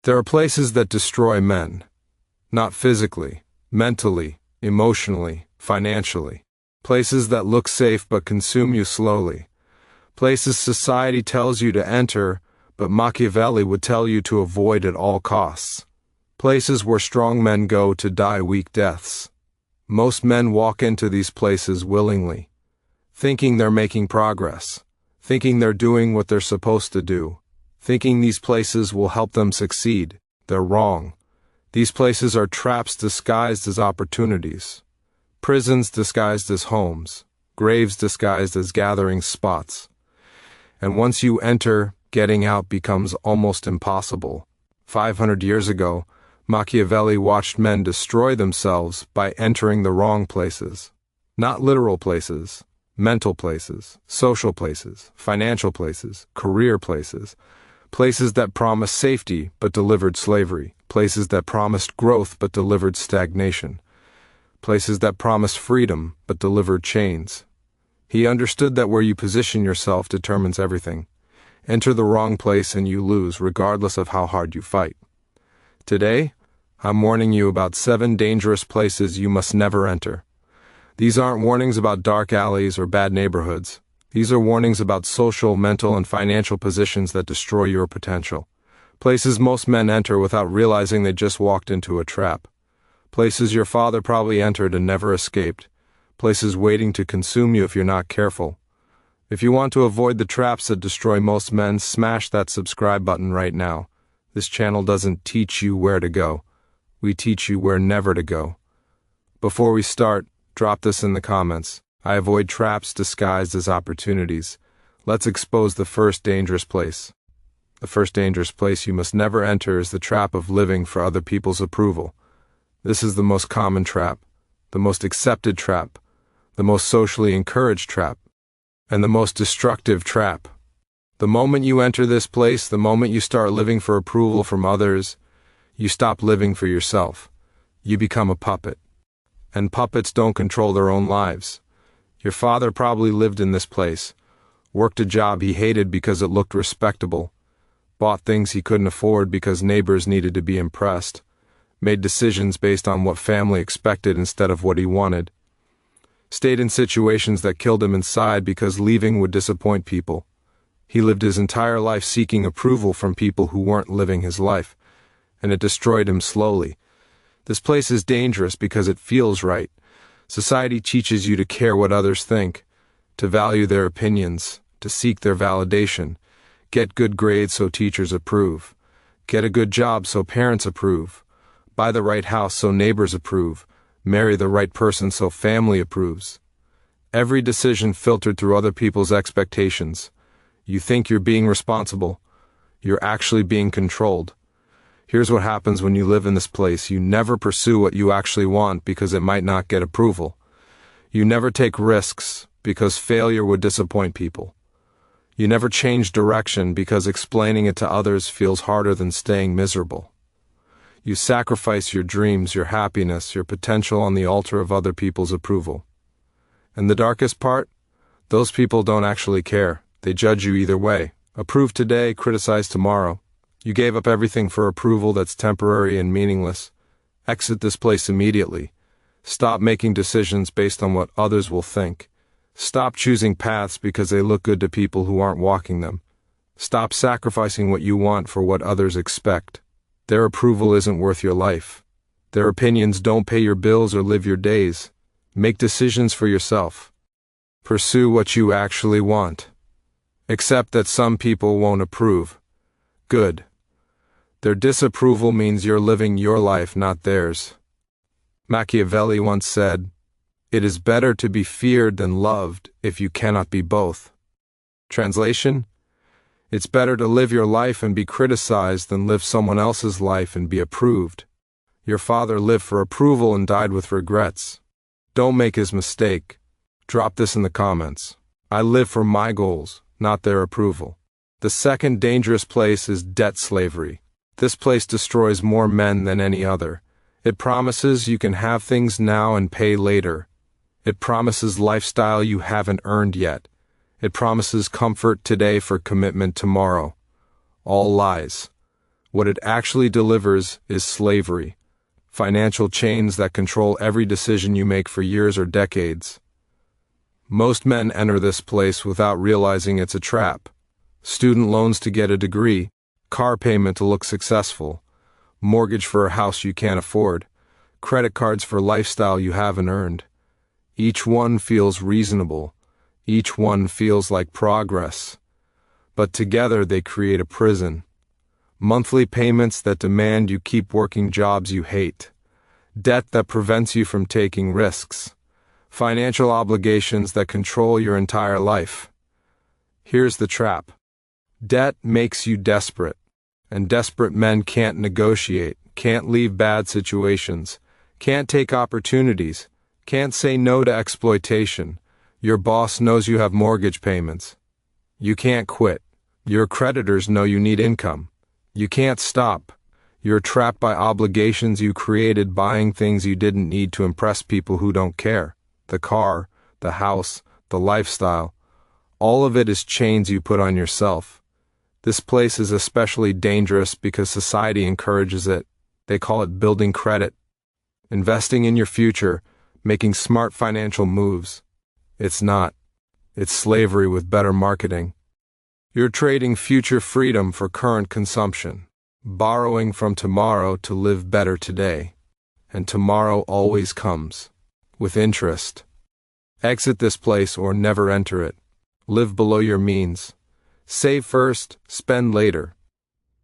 There are places that destroy men. Not physically, mentally, emotionally, financially. Places that look safe but consume you slowly. Places society tells you to enter, but Machiavelli would tell you to avoid at all costs. Places where strong men go to die weak deaths. Most men walk into these places willingly, thinking they're making progress, thinking they're doing what they're supposed to do, thinking these places will help them succeed. They're wrong. These places are traps disguised as opportunities, prisons disguised as homes, graves disguised as gathering spots. And once you enter, getting out becomes almost impossible. 500 years ago, Machiavelli watched men destroy themselves by entering the wrong places. Not literal places, mental places, social places, financial places, career places. Places that promised safety but delivered slavery. Places that promised growth but delivered stagnation. Places that promised freedom but delivered chains. He understood that where you position yourself determines everything. Enter the wrong place and you lose, regardless of how hard you fight. Today, I'm warning you about 7 dangerous places you must never enter. These aren't warnings about dark alleys or bad neighborhoods. These are warnings about social, mental, and financial positions that destroy your potential. Places most men enter without realizing they just walked into a trap. Places your father probably entered and never escaped. Places waiting to consume you if you're not careful. If you want to avoid the traps that destroy most men, smash that subscribe button right now. This channel doesn't teach you where to go. We teach you where never to go. Before we start, drop this in the comments. I avoid traps disguised as opportunities. Let's expose the first dangerous place. The first dangerous place you must never enter is the trap of living for other people's approval. This is the most common trap, the most accepted trap, the most socially encouraged trap, and the most destructive trap. The moment you enter this place, the moment you start living for approval from others, you stop living for yourself. You become a puppet. And puppets don't control their own lives. Your father probably lived in this place, worked a job he hated because it looked respectable, bought things he couldn't afford because neighbors needed to be impressed, made decisions based on what family expected instead of what he wanted, stayed in situations that killed him inside because leaving would disappoint people. He lived his entire life seeking approval from people who weren't living his life, and it destroyed him slowly. This place is dangerous because it feels right. Society teaches you to care what others think, to value their opinions, to seek their validation, get good grades so teachers approve, get a good job so parents approve, buy the right house so neighbors approve, marry the right person so family approves. Every decision filtered through other people's expectations. You think you're being responsible. You're actually being controlled. Here's what happens when you live in this place. You never pursue what you actually want because it might not get approval. You never take risks because failure would disappoint people. You never change direction because explaining it to others feels harder than staying miserable. You sacrifice your dreams, your happiness, your potential on the altar of other people's approval. And the darkest part? Those people don't actually care. They judge you either way. Approve today, criticize tomorrow. You gave up everything for approval that's temporary and meaningless. Exit this place immediately. Stop making decisions based on what others will think. Stop choosing paths because they look good to people who aren't walking them. Stop sacrificing what you want for what others expect. Their approval isn't worth your life. Their opinions don't pay your bills or live your days. Make decisions for yourself. Pursue what you actually want. Accept that some people won't approve. Good. Their disapproval means you're living your life, not theirs. Machiavelli once said, "It is better to be feared than loved if you cannot be both." Translation? It's better to live your life and be criticized than live someone else's life and be approved. Your father lived for approval and died with regrets. Don't make his mistake. Drop this in the comments. I live for my goals, not their approval. The second dangerous place is debt slavery. This place destroys more men than any other. It promises you can have things now and pay later. It promises lifestyle you haven't earned yet. It promises comfort today for commitment tomorrow. All lies. What it actually delivers is slavery, financial chains that control every decision you make for years or decades. Most men enter this place without realizing it's a trap. Student loans to get a degree, car payment to look successful, mortgage for a house you can't afford, credit cards for lifestyle you haven't earned. Each one feels reasonable. Each one feels like progress. But together they create a prison. Monthly payments that demand you keep working jobs you hate. Debt that prevents you from taking risks. Financial obligations that control your entire life. Here's the trap. Debt makes you desperate. And desperate men can't negotiate, can't leave bad situations, can't take opportunities, can't say no to exploitation. Your boss knows you have mortgage payments. You can't quit. Your creditors know you need income. You can't stop. You're trapped by obligations you created buying things you didn't need to impress people who don't care. The car, the house, the lifestyle. All of it is chains you put on yourself. This place is especially dangerous because society encourages it. They call it building credit, investing in your future, making smart financial moves. It's not. It's slavery with better marketing. You're trading future freedom for current consumption, borrowing from tomorrow to live better today. And tomorrow always comes, with interest. Exit this place or never enter it. Live below your means. Save first, spend later.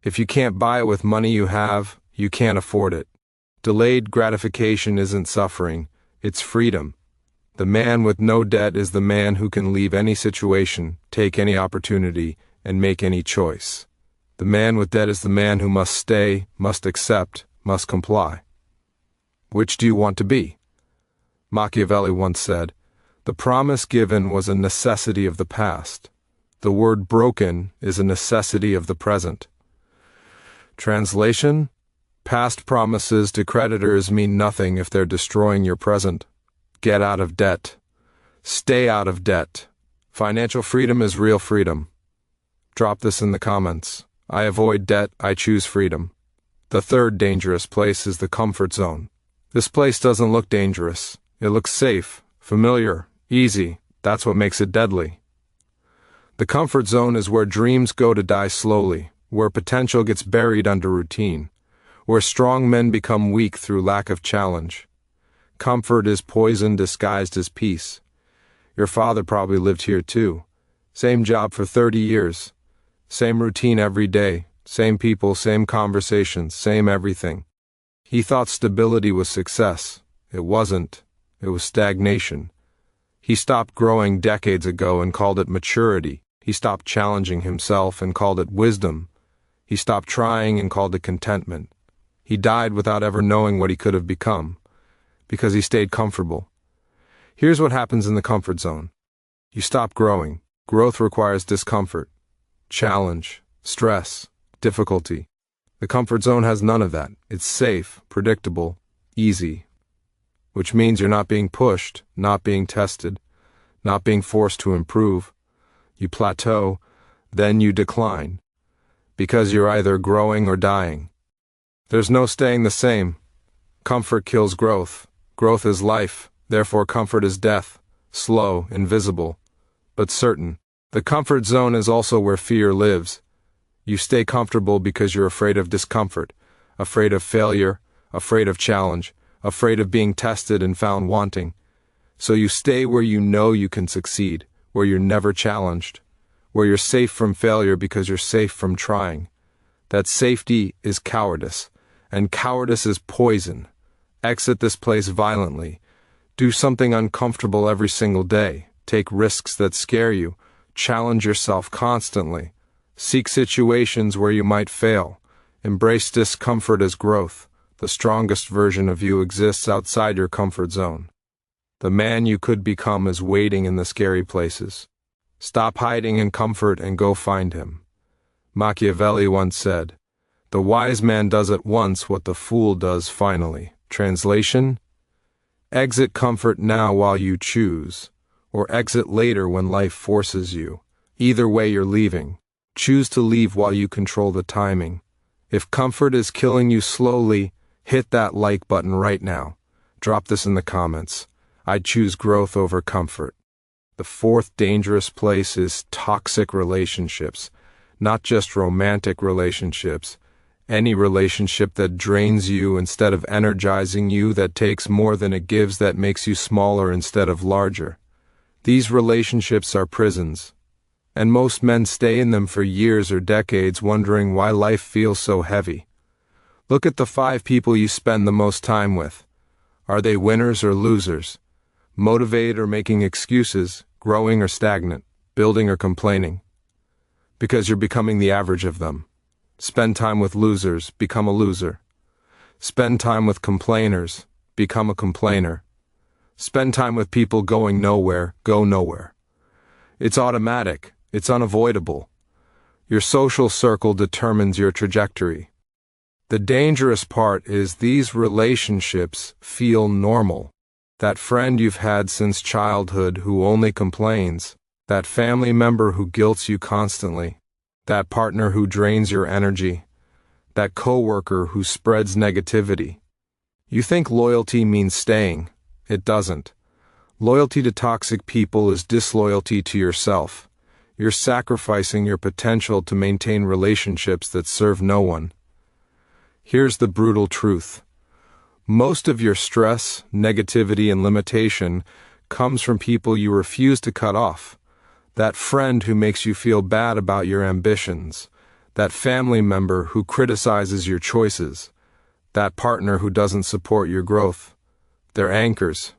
If you can't buy it with money you have, you can't afford it. Delayed gratification isn't suffering, it's freedom. The man with no debt is the man who can leave any situation, take any opportunity, and make any choice. The man with debt is the man who must stay, must accept, must comply. Which do you want to be? Machiavelli once said, "The promise given was a necessity of the past. The word broken is a necessity of the present." Translation: past promises to creditors mean nothing if they're destroying your present. Get out of debt. Stay out of debt. Financial freedom is real freedom. Drop this in the comments. I avoid debt, I choose freedom. The third dangerous place is the comfort zone. This place doesn't look dangerous. It looks safe, familiar, easy. That's what makes it deadly. The comfort zone is where dreams go to die slowly, where potential gets buried under routine, where strong men become weak through lack of challenge. Comfort is poison disguised as peace. Your father probably lived here too. Same job for 30 years. Same routine every day. Same people, same conversations, same everything. He thought stability was success. It wasn't. It was stagnation. He stopped growing decades ago and called it maturity. He stopped challenging himself and called it wisdom. He stopped trying and called it contentment. He died without ever knowing what he could have become, because he stayed comfortable. Here's what happens in the comfort zone. You stop growing. Growth requires discomfort, challenge, stress, difficulty. The comfort zone has none of that. It's safe, predictable, easy. Which means you're not being pushed, not being tested, not being forced to improve. You plateau, then you decline, because you're either growing or dying. There's no staying the same. Comfort kills growth. Growth is life, therefore comfort is death, slow, invisible, but certain. The comfort zone is also where fear lives. You stay comfortable because you're afraid of discomfort, afraid of failure, afraid of challenge, afraid of being tested and found wanting. So you stay where you know you can succeed, where you're never challenged, where you're safe from failure because you're safe from trying. That safety is cowardice, and cowardice is poison. Exit this place violently. Do something uncomfortable every single day. Take risks that scare you. Challenge yourself constantly. Seek situations where you might fail. Embrace discomfort as growth. The strongest version of you exists outside your comfort zone. The man you could become is waiting in the scary places. Stop hiding in comfort and go find him. Machiavelli once said, "The wise man does at once what the fool does finally." Translation: exit comfort now while you choose, or exit later when life forces you. Either way you're leaving. Choose to leave while you control the timing. If comfort is killing you slowly, hit that like button right now. Drop this in the comments. I'd choose growth over comfort. The fourth dangerous place is toxic relationships. Not just romantic relationships. Any relationship that drains you instead of energizing you, that takes more than it gives, that makes you smaller instead of larger. These relationships are prisons, and most men stay in them for years or decades wondering why life feels so heavy. Look at the 5 people you spend the most time with. Are they winners or losers? Motivated or making excuses? Growing or stagnant? Building or complaining? Because you're becoming the average of them. Spend time with losers, become a loser. Spend time with complainers, become a complainer. Spend time with people going nowhere, go nowhere. It's automatic, it's unavoidable. Your social circle determines your trajectory. The dangerous part is these relationships feel normal. That friend you've had since childhood who only complains, that family member who guilts you constantly, that partner who drains your energy, that coworker who spreads negativity. You think loyalty means staying. It doesn't. Loyalty to toxic people is disloyalty to yourself. You're sacrificing your potential to maintain relationships that serve no one. Here's the brutal truth. Most of your stress, negativity, and limitation comes from people you refuse to cut off. That friend who makes you feel bad about your ambitions. That family member who criticizes your choices. That partner who doesn't support your growth. They're anchors.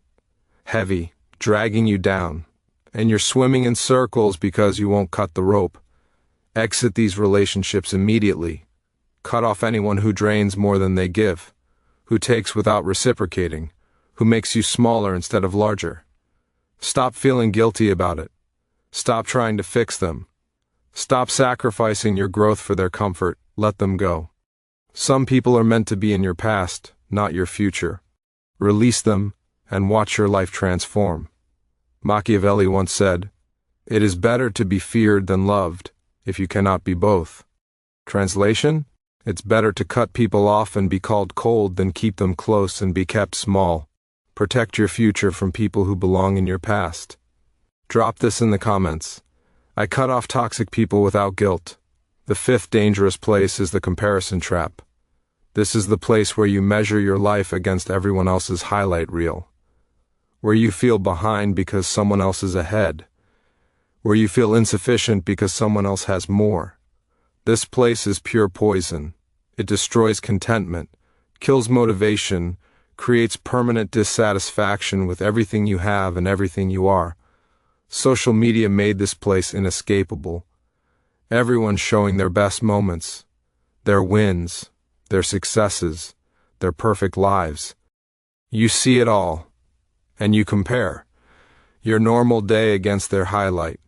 Heavy, dragging you down. And you're swimming in circles because you won't cut the rope. Exit these relationships immediately. Cut off anyone who drains more than they give. Who takes without reciprocating. Who makes you smaller instead of larger. Stop feeling guilty about it. Stop trying to fix them. Stop sacrificing your growth for their comfort. Let them go. Some people are meant to be in your past, not your future. Release them and watch your life transform. Machiavelli once said, "It is better to be feared than loved, if you cannot be both." Translation? It's better to cut people off and be called cold than keep them close and be kept small. Protect your future from people who belong in your past. Drop this in the comments. I cut off toxic people without guilt. The fifth dangerous place is the comparison trap. This is the place where you measure your life against everyone else's highlight reel. Where you feel behind because someone else is ahead. Where you feel insufficient because someone else has more. This place is pure poison. It destroys contentment, kills motivation, creates permanent dissatisfaction with everything you have and everything you are. Social media made this place inescapable. Everyone's showing their best moments, their wins, their successes, their perfect lives. You see it all, and you compare. Your normal day against their highlight.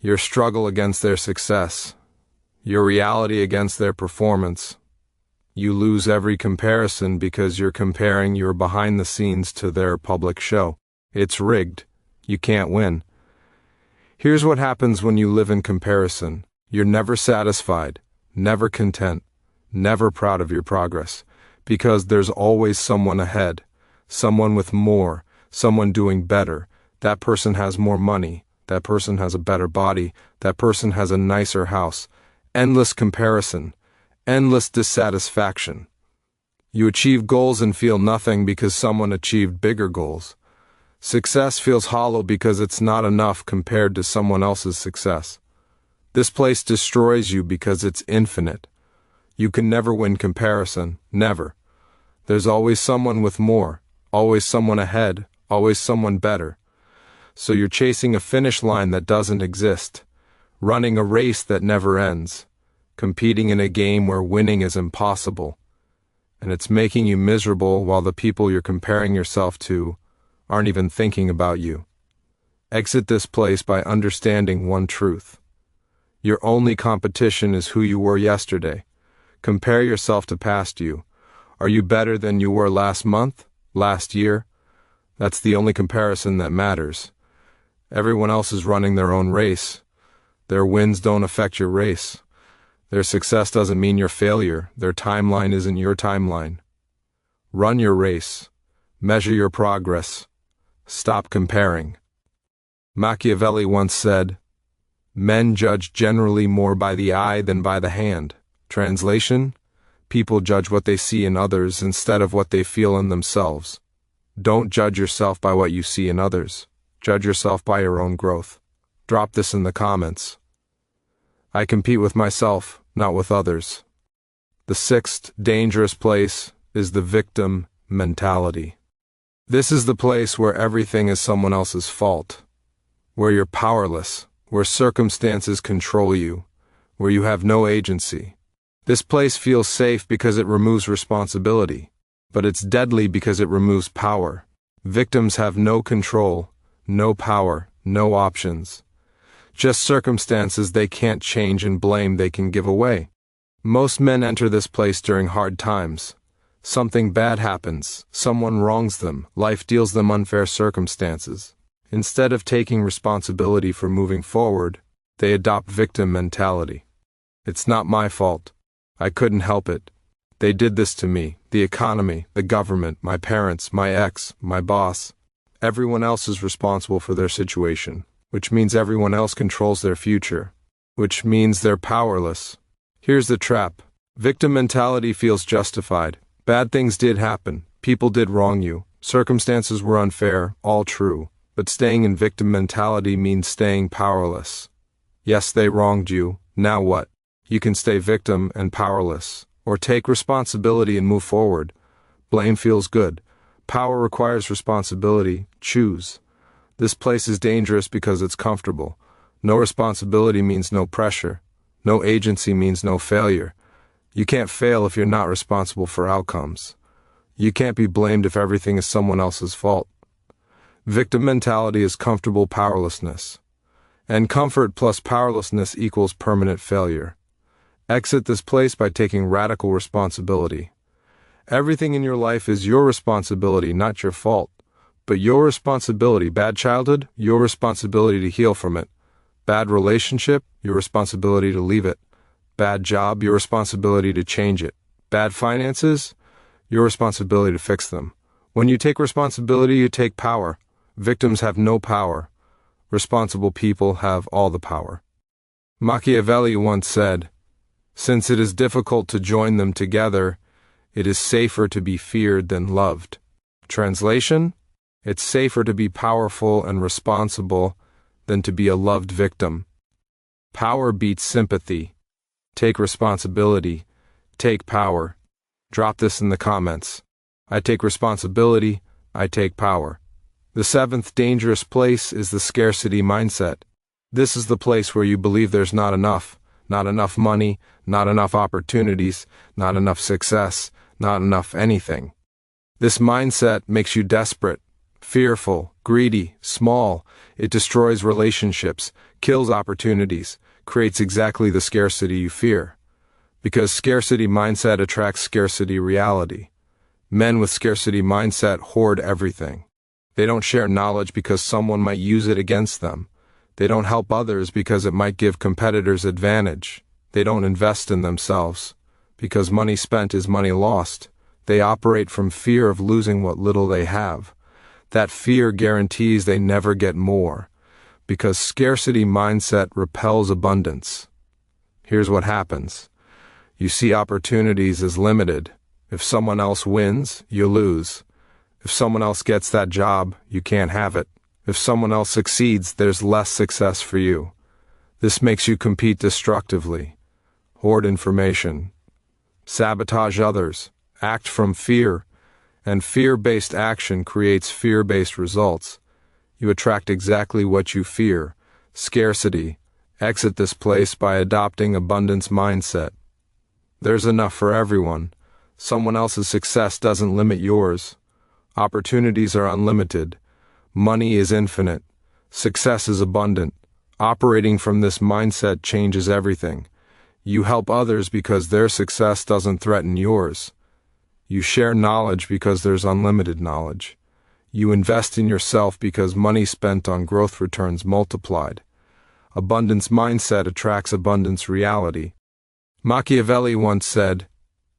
Your struggle against their success. Your reality against their performance. You lose every comparison because you're comparing your behind the scenes to their public show. It's rigged. You can't win. Here's what happens when you live in comparison. You're never satisfied, never content, never proud of your progress, because there's always someone ahead, someone with more, someone doing better. That person has more money, that person has a better body, that person has a nicer house. Endless comparison, endless dissatisfaction. You achieve goals and feel nothing because someone achieved bigger goals. Success feels hollow because it's not enough compared to someone else's success. This place destroys you because it's infinite. You can never win comparison, never. There's always someone with more, always someone ahead, always someone better. So you're chasing a finish line that doesn't exist, running a race that never ends, competing in a game where winning is impossible. And it's making you miserable while the people you're comparing yourself to aren't even thinking about you. Exit this place by understanding one truth. Your only competition is who you were yesterday. Compare yourself to past you. Are you better than you were last month, last year? That's the only comparison that matters. Everyone else is running their own race. Their wins don't affect your race. Their success doesn't mean your failure. Their timeline isn't your timeline. Run your race. Measure your progress. Stop comparing. Machiavelli once said, "Men judge generally more by the eye than by the hand." Translation: people judge what they see in others instead of what they feel in themselves. Don't judge yourself by what you see in others. Judge yourself by your own growth. Drop this in the comments. I compete with myself, not with others. The sixth dangerous place is the victim mentality. This is the place where everything is someone else's fault, where you're powerless, where circumstances control you, where you have no agency. This place feels safe because it removes responsibility, but it's deadly because it removes power. Victims have no control, no power, no options. Just circumstances they can't change and blame they can give away. Most men enter this place during hard times. Something bad happens, someone wrongs them, life deals them unfair circumstances. Instead of taking responsibility for moving forward, they adopt victim mentality. It's not my fault. I couldn't help it. They did this to me, the economy, the government, my parents, my ex, my boss. Everyone else is responsible for their situation, which means everyone else controls their future, which means they're powerless. Here's the trap. Victim mentality feels justified. Bad things did happen. People did wrong you. Circumstances were unfair, all true. But staying in victim mentality means staying powerless. Yes, they wronged you. Now what? You can stay victim and powerless, or take responsibility and move forward. Blame feels good. Power requires responsibility. Choose. This place is dangerous because it's comfortable. No responsibility means no pressure. No agency means no failure. You can't fail if you're not responsible for outcomes. You can't be blamed if everything is someone else's fault. Victim mentality is comfortable powerlessness. And comfort plus powerlessness equals permanent failure. Exit this place by taking radical responsibility. Everything in your life is your responsibility, not your fault. But your responsibility. Bad childhood, your responsibility to heal from it. Bad relationship, your responsibility to leave it. Bad job, your responsibility to change it. Bad finances, your responsibility to fix them. When you take responsibility, you take power. Victims have no power. Responsible people have all the power. Machiavelli once said, "Since it is difficult to join them together, it is safer to be feared than loved." Translation: it's safer to be powerful and responsible than to be a loved victim. Power beats sympathy. Take responsibility. Take power. Drop this in the comments. I take responsibility. I take power. The seventh dangerous place is the scarcity mindset. This is the place where you believe there's not enough money, not enough opportunities, not enough success, not enough anything. This mindset makes you desperate, fearful, greedy, small. It destroys relationships, kills opportunities, creates exactly the scarcity you fear. Because scarcity mindset attracts scarcity reality. Men with scarcity mindset hoard everything. They don't share knowledge because someone might use it against them. They don't help others because it might give competitors advantage. They don't invest in themselves because money spent is money lost. They operate from fear of losing what little they have. That fear guarantees they never get more, because scarcity mindset repels abundance. Here's what happens. You see opportunities as limited. If someone else wins, you lose. If someone else gets that job, you can't have it. If someone else succeeds, there's less success for you. This makes you compete destructively, hoard information, sabotage others, act from fear, and fear-based action creates fear-based results. You attract exactly what you fear. Scarcity. Exit this place by adopting abundance mindset. There's enough for everyone. Someone else's success doesn't limit yours. Opportunities are unlimited. Money is infinite. Success is abundant. Operating from this mindset changes everything. You help others because their success doesn't threaten yours. You share knowledge because there's unlimited knowledge. You invest in yourself because money spent on growth returns multiplied. Abundance mindset attracts abundance reality. Machiavelli once said,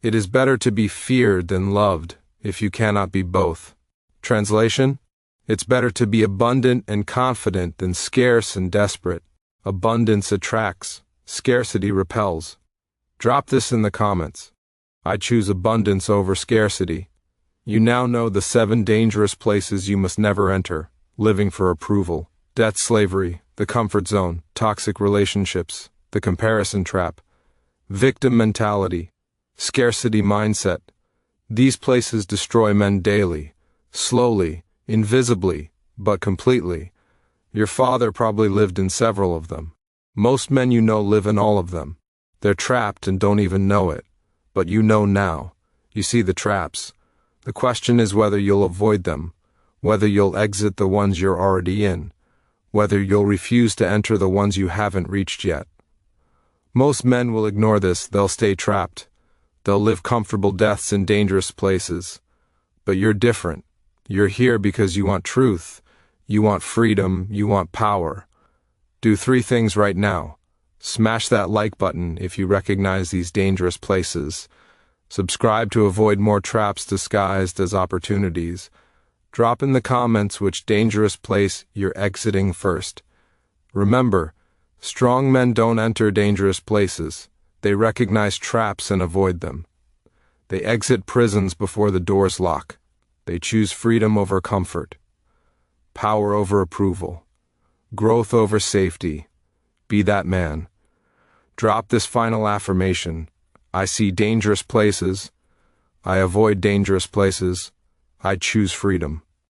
"It is better to be feared than loved, if you cannot be both." Translation: it's better to be abundant and confident than scarce and desperate. Abundance attracts, scarcity repels. Drop this in the comments. I choose abundance over scarcity. You now know the 7 dangerous places you must never enter: living for approval, debt slavery, the comfort zone, toxic relationships, the comparison trap, victim mentality, scarcity mindset. These places destroy men daily, slowly, invisibly, but completely. Your father probably lived in several of them. Most men you know live in all of them. They're trapped and don't even know it. But you know now. You see the traps. The question is whether you'll avoid them, whether you'll exit the ones you're already in, whether you'll refuse to enter the ones you haven't reached yet. Most men will ignore this. They'll stay trapped. They'll live comfortable deaths in dangerous places. But you're different. You're here because you want truth, you want freedom, you want power. Do 3 things right now. Smash that like button if you recognize these dangerous places. Subscribe to avoid more traps disguised as opportunities. Drop in the comments which dangerous place you're exiting first. Remember, strong men don't enter dangerous places. They recognize traps and avoid them. They exit prisons before the doors lock. They choose freedom over comfort, power over approval, growth over safety. Be that man. Drop this final affirmation. I see dangerous places. I avoid dangerous places. I choose freedom.